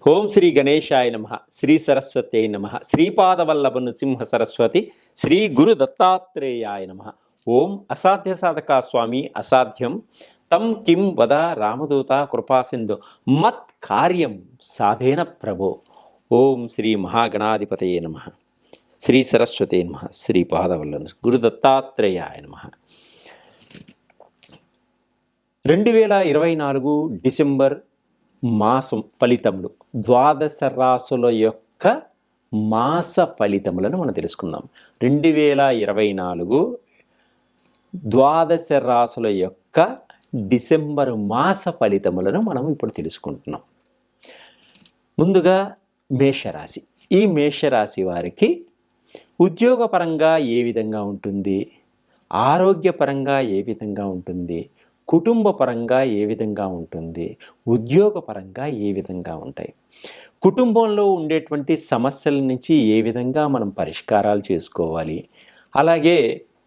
ఓం శ్రీ గణేశాయ నమ. శ్రీ సరస్వత్యై నమ. శ్రీపాదవల్లభ నృసింహ సరస్వతి శ్రీ గురు దత్తాత్రేయాయ నమ. ఓం అసాధ్య సాధక స్వామి అసాధ్యం తం కిం వద రామదూత కృపాసింధు మత్ కార్యం సాధేన ప్రభో. ఓం శ్రీ మహాగణాధిపతయే నమ. శ్రీ సరస్వతే నమ. శ్రీపాదవల్లభ గురు దత్తాత్రేయాయ నమ. 2024 డిసెంబర్ మాసం ఫలితములు, ద్వాదశ రాసుల యొక్క మాస ఫలితములను మనం తెలుసుకుందాం. 2024 ద్వాదశ రాసుల యొక్క డిసెంబర్ మాస ఫలితములను మనం ఇప్పుడు తెలుసుకుంటున్నాం. ముందుగా మేషరాశి. ఈ మేషరాశి వారికి ఉద్యోగపరంగా ఏ విధంగా ఉంటుంది, ఆరోగ్యపరంగా ఏ విధంగా ఉంటుంది, కుటుంబ పరంగా ఏ విధంగా ఉంటుంది, ఉద్యోగపరంగా ఏ విధంగా ఉంటాయి, కుటుంబంలో ఉండేటువంటి సమస్యల నుంచి ఏ విధంగా మనం పరిష్కారాలు చేసుకోవాలి, అలాగే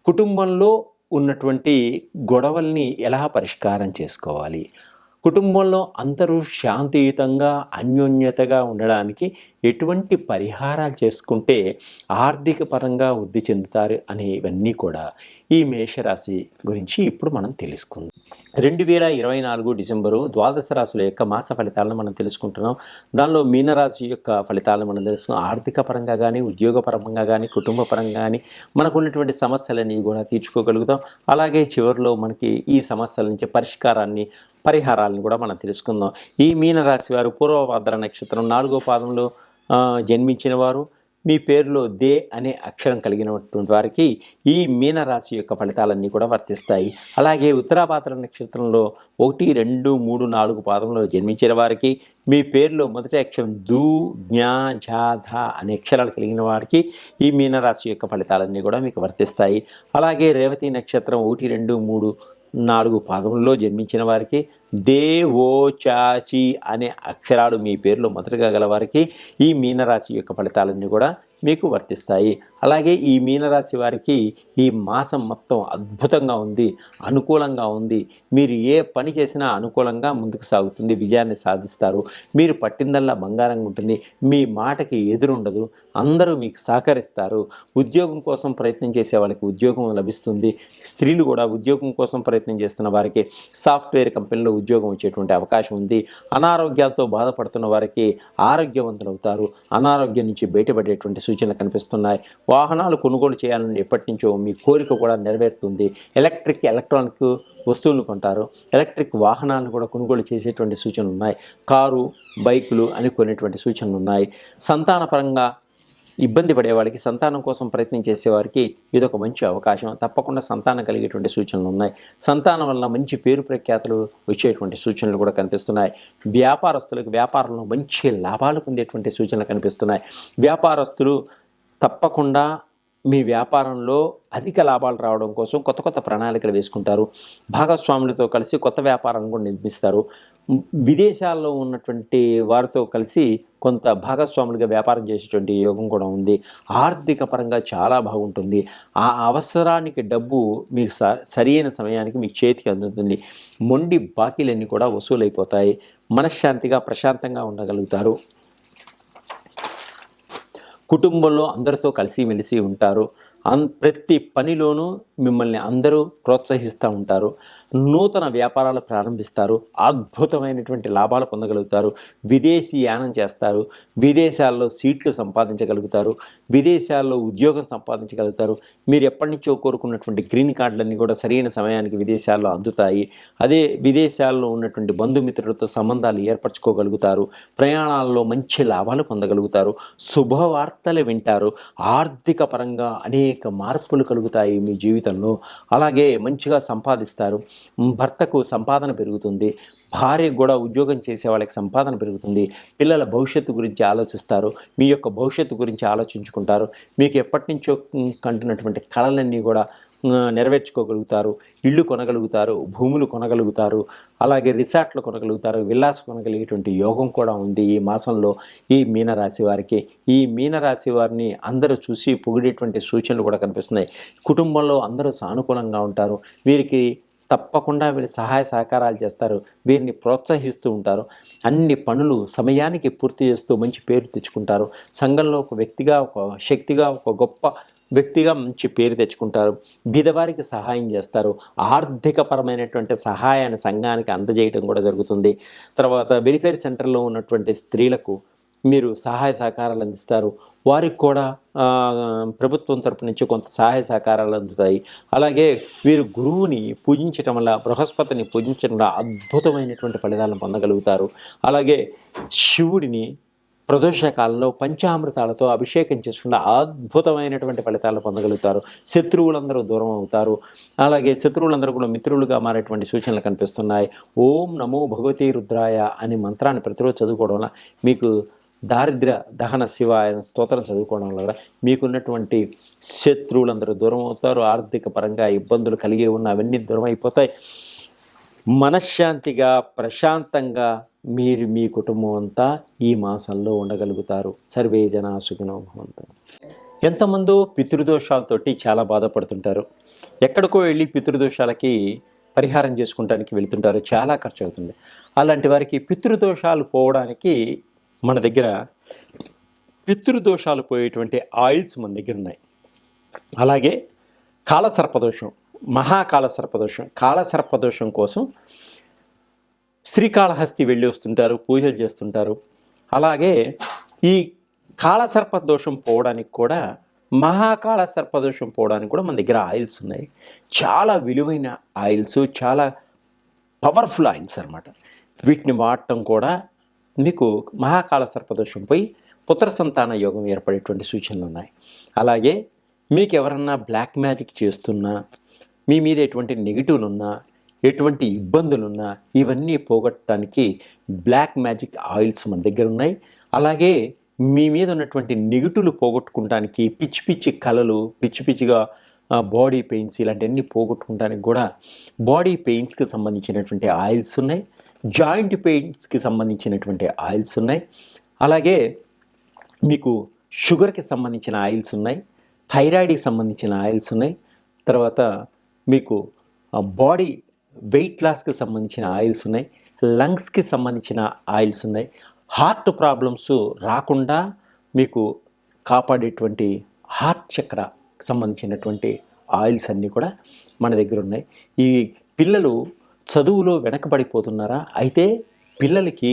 కుటుంబంలో ఉన్నటువంటి గొడవల్ని ఎలా పరిష్కారం చేసుకోవాలి, కుటుంబంలో అందరూ శాంతియుతంగా అన్యోన్యతగా ఉండడానికి ఎటువంటి పరిహారాలు చేసుకుంటే ఆర్థిక పరంగా వృద్ధి చెందుతారు అనేవన్నీ కూడా ఈ మేషరాశి గురించి ఇప్పుడు మనం తెలుసుకుందాం. 2024 డిసెంబరు ద్వాదశ రాశుల యొక్క మాస ఫలితాలను మనం తెలుసుకుంటున్నాం. దానిలో మీనరాశి యొక్క ఫలితాలను మనం తెలుసుకున్నాం. ఆర్థిక పరంగా కానీ, ఉద్యోగపరంగా కానీ, కుటుంబ పరంగా కానీ మనకు ఉన్నటువంటి సమస్యలన్నీ కూడా తీర్చుకోగలుగుతాం. అలాగే చివరిలో మనకి ఈ సమస్యల నుంచి పరిహారాలను కూడా మనం తెలుసుకుందాం. ఈ మీనరాశి వారు పూర్వభద్ర నక్షత్రం 4వ పాదంలో జన్మించిన వారు, మీ పేరులో దే అనే అక్షరం కలిగినటువంటి వారికి ఈ మీనరాశి యొక్క ఫలితాలన్నీ కూడా వర్తిస్తాయి. అలాగే ఉత్తరాభాద్ర నక్షత్రంలో 1, 2, 3, 4 పాదంలో జన్మించిన వారికి, మీ పేరులో మొదటి అక్షరం దు, జ్ఞా, ఝా, ధ అనే అక్షరాలు కలిగిన వారికి ఈ మీనరాశి యొక్క ఫలితాలన్నీ కూడా మీకు వర్తిస్తాయి. అలాగే రేవతి నక్షత్రం 1, 2, 3, 4 పాదములలో జన్మించిన వారికి దే, ఓ, చాచి అనే అక్షరాలు మీ పేరులో మొదటగా గల వారికి ఈ మీనరాశి యొక్క ఫలితాలన్నీ కూడా మీకు వర్తిస్తాయి. అలాగే ఈ మీనరాశి వారికి ఈ మాసం మొత్తం అద్భుతంగా ఉంది, అనుకూలంగా ఉంది. మీరు ఏ పని చేసినా అనుకూలంగా ముందుకు సాగుతుంది, విజయాన్ని సాధిస్తారు. మీరు పట్టిందల్లా బంగారంగా ఉంటుంది, మీ మాటకి ఎదురుండదు, అందరూ మీకు సహకరిస్తారు. ఉద్యోగం కోసం ప్రయత్నం చేసే వాళ్ళకి ఉద్యోగం లభిస్తుంది. స్త్రీలు కూడా ఉద్యోగం కోసం ప్రయత్నం చేస్తున్న వారికి సాఫ్ట్వేర్ కంపెనీలో ఉద్యోగం వచ్చేటువంటి అవకాశం ఉంది. అనారోగ్యాలతో బాధపడుతున్న వారికి ఆరోగ్యవంతులవుతారు. అనారోగ్యం నుంచి బయటపడేటువంటి సూచనలు కనిపిస్తున్నాయి. వాహనాలు కొనుగోలు చేయాలని ఎప్పటి నుంచో మీ కోరిక కూడా నెరవేరుతుంది. ఎలక్ట్రానిక్ వస్తువులను కొంటారు. ఎలక్ట్రిక్ వాహనాలను కూడా కొనుగోలు చేసేటువంటి సూచనలు ఉన్నాయి. కారు, బైకులు అని కొనేటువంటి సూచనలు ఉన్నాయి. సంతానపరంగా ఇబ్బంది పడేవాడికి, సంతానం కోసం ప్రయత్నం చేసేవారికి ఇదొక మంచి అవకాశం. తప్పకుండా సంతానం కలిగేటువంటి సూచనలు ఉన్నాయి. సంతానం వల్ల మంచి పేరు ప్రఖ్యాతులు వచ్చేటువంటి సూచనలు కూడా కనిపిస్తున్నాయి. వ్యాపారస్తులకు వ్యాపారంలో మంచి లాభాలు పొందేటువంటి సూచనలు కనిపిస్తున్నాయి. వ్యాపారస్తులు తప్పకుండా మీ వ్యాపారంలో అధిక లాభాలు రావడం కోసం కొత్త కొత్త ప్రణాళికలు వేసుకుంటారు. భాగస్వాములతో కలిసి కొత్త వ్యాపారాలను కూడా నిర్మిస్తారు. విదేశాల్లో ఉన్నటువంటి వారితో కలిసి కొంత భాగస్వాములుగా వ్యాపారం చేసేటువంటి యోగం కూడా ఉంది. ఆర్థిక పరంగా చాలా బాగుంటుంది. ఆ అవసరానికి డబ్బు మీకు సరైన సమయానికి మీకు చేతికి అందుతుంది. మొండి బాకీలన్నీ కూడా వసూలైపోతాయి. మనశ్శాంతిగా ప్రశాంతంగా ఉండగలుగుతారు. కుటుంబంలో అందరితో కలిసిమెలిసి ఉంటారు. ప్రతి పనిలోనూ మిమ్మల్ని అందరూ ప్రోత్సహిస్తూ ఉంటారు. నూతన వ్యాపారాలు ప్రారంభిస్తారు. అద్భుతమైనటువంటి లాభాలు పొందగలుగుతారు. విదేశీ యానం చేస్తారు. విదేశాల్లో సీట్లు సంపాదించగలుగుతారు. విదేశాల్లో ఉద్యోగం సంపాదించగలుగుతారు. మీరు ఎప్పటి నుంచో కోరుకున్నటువంటి గ్రీన్ కార్డులన్నీ కూడా సరైన సమయానికి విదేశాల్లో అందుతాయి. అదే విదేశాల్లో ఉన్నటువంటి బంధుమిత్రులతో సంబంధాలు ఏర్పరచుకోగలుగుతారు. ప్రయాణాల్లో మంచి లాభాలు పొందగలుగుతారు. శుభవార్తలు వింటారు. ఆర్థిక పరంగా అనేక మార్పులు కలుగుతాయి మీ జీవితంలో. అలాగే మంచిగా సంపాదిస్తారు. భర్తకు సంపాదన పెరుగుతుంది. భార్యకు కూడా ఉద్యోగం చేసే వాళ్ళకి సంపాదన పెరుగుతుంది. పిల్లల భవిష్యత్తు గురించి ఆలోచిస్తారు. మీ యొక్క భవిష్యత్తు గురించి ఆలోచించుకుంటారు. మీకు ఎప్పటి నుంచో కంటున్నటువంటి కళలన్నీ కూడా నెరవేర్చుకోగలుగుతారు. ఇళ్ళు కొనగలుగుతారు, భూములు కొనగలుగుతారు, అలాగే రిసార్ట్లు కొనగలుగుతారు, విల్లాస్ కొనగలిగేటువంటి యోగం కూడా ఉంది ఈ మాసంలో ఈ మీనరాశి వారికి. ఈ మీనరాశి వారిని అందరూ చూసి పొగిడేటువంటి సూచనలు కూడా కనిపిస్తున్నాయి. కుటుంబంలో అందరూ సానుకూలంగా ఉంటారు. వీరికి తప్పకుండా వీళ్ళు సహాయ సహకారాలు చేస్తారు, వీరిని ప్రోత్సహిస్తూ ఉంటారు. అన్ని పనులు సమయానికి పూర్తి చేస్తూ మంచి పేరు తెచ్చుకుంటారు. సంఘంలో ఒక వ్యక్తిగా, ఒక శక్తిగా, ఒక గొప్ప వ్యక్తిగా మంచి పేరు తెచ్చుకుంటారు. బీదవారికి సహాయం చేస్తారు. ఆర్థికపరమైనటువంటి సహాయాన్ని సంఘానికి అందజేయడం కూడా జరుగుతుంది. తర్వాత వెల్ఫేర్ సెంటర్లో ఉన్నటువంటి స్త్రీలకు మీరు సహాయ సహకారాలు అందిస్తారు. వారికి కూడా ప్రభుత్వం తరపు నుంచి కొంత సహాయ సహకారాలు అందుతాయి. అలాగే వీరు గురువుని పూజించటం వల్ల, బృహస్పతిని పూజించడం వల్ల అద్భుతమైనటువంటి ఫలితాలను పొందగలుగుతారు. అలాగే శివుడిని ప్రదోషకాలంలో పంచామృతాలతో అభిషేకం చేసుకున్న అద్భుతమైనటువంటి ఫలితాలను పొందగలుగుతారు. శత్రువులందరూ దూరం అవుతారు. అలాగే శత్రువులందరూ కూడా మిత్రులుగా మారేటువంటి సూచనలు కనిపిస్తున్నాయి. ఓం నమో భగవతి రుద్రాయ అనే మంత్రాన్ని ప్రతిరోజు చదువుకోవడం వల్ల మీకు దారిద్ర్య దహన శివాయ స్తోత్రం చదువుకోవడం వల్ల మీకున్నటువంటి శత్రువులందరూ దూరం అవుతారు. ఆర్థిక పరంగా ఇబ్బందులు కలిగి ఉన్న అవన్నీ దూరం అయిపోతాయి. మనశ్శాంతిగా, ప్రశాంతంగా మీరు మీ కుటుంబం అంతా ఈ మాసంలో ఉండగలుగుతారు. సర్వే జనా సుఖినో భవంతు. ఎంతమందో పితృదోషాలతోటి చాలా బాధపడుతుంటారు. ఎక్కడికో వెళ్ళి పితృదోషాలకి పరిహారం చేసుకుంటానికి వెళ్తుంటారు. చాలా ఖర్చు అవుతుంది. అలాంటి వారికి పితృదోషాలు పోవడానికి మన దగ్గర పితృదోషాలు పోయేటువంటి ఆయిల్స్ మన దగ్గర ఉన్నాయి. అలాగే కాలసర్పదోషం, మహాకాలసర్పదోషం, కాలసర్పదోషం కోసం శ్రీకాళహస్తి వెళ్ళి వస్తుంటారు, పూజలు చేస్తుంటారు. అలాగే ఈ కాలసర్పదోషం పోవడానికి కూడా, మహాకాలసర్పదోషం పోవడానికి కూడా మన దగ్గర ఆయిల్స్ ఉన్నాయి. చాలా విలువైన ఆయిల్స్, చాలా పవర్ఫుల్ ఆయిల్స్ అన్నమాట. వీటిని వాడటం కూడా మీకు మహాకాల సర్పదోషం పోయి పుత్ర సంతాన యోగం ఏర్పడేటువంటి సూచనలు ఉన్నాయి. అలాగే మీకు ఎవరన్నా బ్లాక్ మ్యాజిక్ చేస్తున్నా, మీ మీద ఎటువంటి నెగిటివ్లు ఉన్నా, ఎటువంటి ఇబ్బందులున్నా ఇవన్నీ పోగొట్టడానికి బ్లాక్ మ్యాజిక్ ఆయిల్స్ మన దగ్గర ఉన్నాయి. అలాగే మీ మీద ఉన్నటువంటి నెగిటివ్లు పోగొట్టుకోవడానికి, పిచ్చి పిచ్చి కళలు, పిచ్చి పిచ్చిగా బాడీ పెయిన్స్ ఇలాంటివన్నీ పోగొట్టుకోవడానికి కూడా బాడీ పెయిన్స్కి సంబంధించినటువంటి ఆయిల్స్ ఉన్నాయి. జాయింట్ పెయిన్స్కి సంబంధించినటువంటి ఆయిల్స్ ఉన్నాయి. అలాగే మీకు షుగర్కి సంబంధించిన ఆయిల్స్ ఉన్నాయి. థైరాయిడ్కి సంబంధించిన ఆయిల్స్ ఉన్నాయి. తర్వాత మీకు బాడీ వెయిట్ లాస్కి సంబంధించిన ఆయిల్స్ ఉన్నాయి. లంగ్స్కి సంబంధించిన ఆయిల్స్ ఉన్నాయి. హార్ట్ ప్రాబ్లమ్స్ రాకుండా మీకు కాపాడేటువంటి హార్ట్ చక్రకి సంబంధించినటువంటి ఆయిల్స్ అన్నీ కూడా మన దగ్గర ఉన్నాయి. ఈ పిల్లలు చదువులో వెనకబడిపోతున్నారా? అయితే పిల్లలకి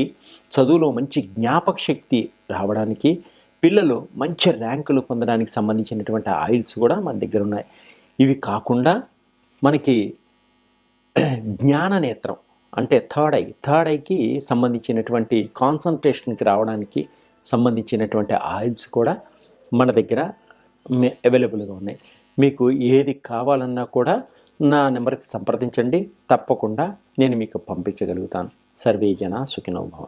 చదువులో మంచి జ్ఞాపక శక్తి రావడానికి, పిల్లలు మంచి ర్యాంకులు పొందడానికి సంబంధించినటువంటి ఆయిల్స్ కూడా మన దగ్గర ఉన్నాయి. ఇవి కాకుండా మనకి జ్ఞాన నేత్రం అంటే థర్డ్ ఐకి సంబంధించినటువంటి కాన్సన్ట్రేషన్కి రావడానికి సంబంధించినటువంటి ఆయిల్స్ కూడా మన దగ్గర అవైలబుల్గా ఉన్నాయి. మీకు ఏది కావాలన్నా కూడా నా నెంబర్కి సంప్రదించండి. తప్పకుండా నేను మీకు పంపించగలుగుతాను. సర్వే జనా సుఖినో భవంతు.